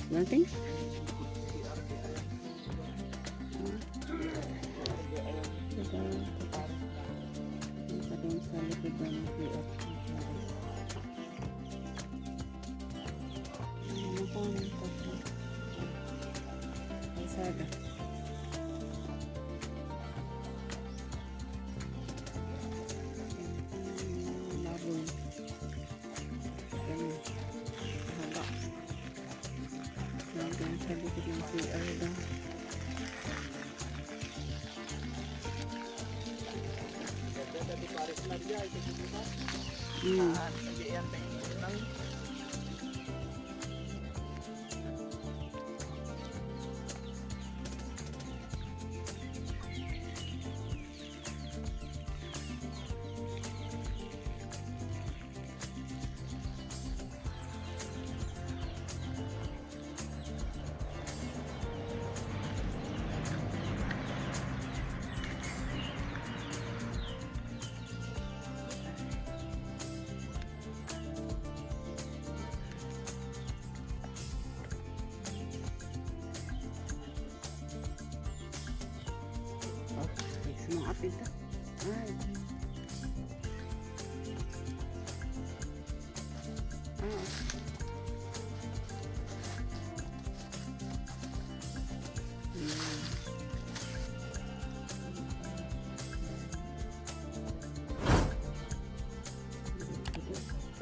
Nothing? Sa likod ng PF. Ano po ang ito? Kalsada. Baboy. Ganun. Haba. Lagyan sa likod ng CR daw. Mga apit na. Ay.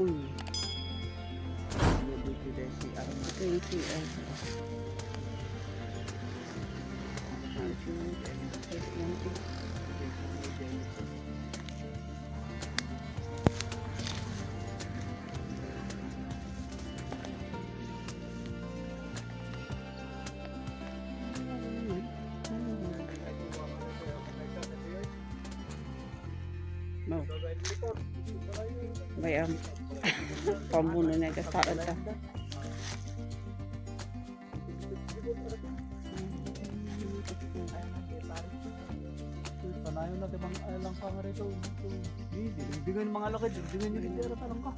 Uy. Ito yung CR. No. Bayam. Pambuno na kasarad ta. Panayon na tibang lang pa nga rito. Bigyan mga lakad, bigyan nyo rin dito lang ka.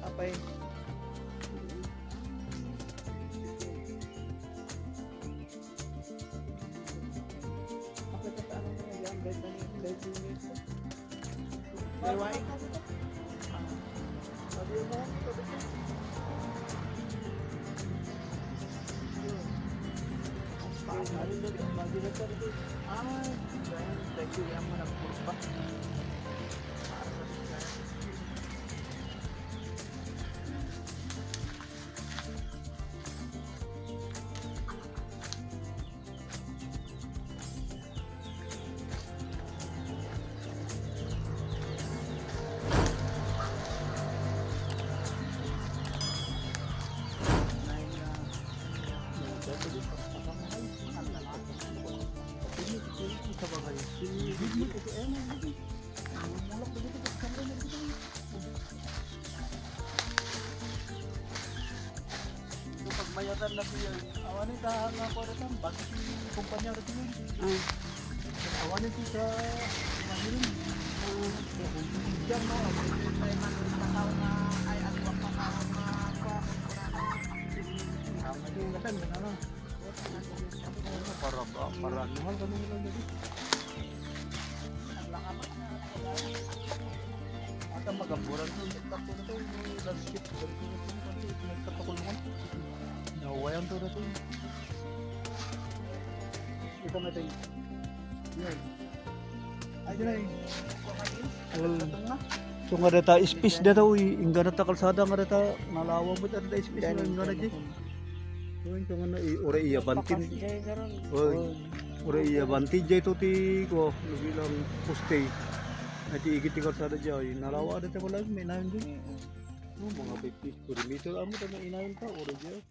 Apay. Pagmayatan na siya. Awanin ka nga po rin. Bakit yung kumpanya rin yun? Awanin siya sa Manilin. Diyan mo. Ay atwak pa tao na para mahal kami nila dito. At ang magaburan ng takto na ito, landscape, nagkatakulungan. Nawawayan to na ito. Ito na ito. Yan. Ay, dyan ay. So nga data, space data, ingga na ta kalsada nga data, nalawa mo data space, ingga na dyan. So nga na, ora iya bantin. Ora iya bantin dyan ito ti ko, bilang poste. Nanti igit kalsada dyan, nalawa data ko lang, may nahin dyan. Mga 50 square meter amo ta na inayon ta ora dyan.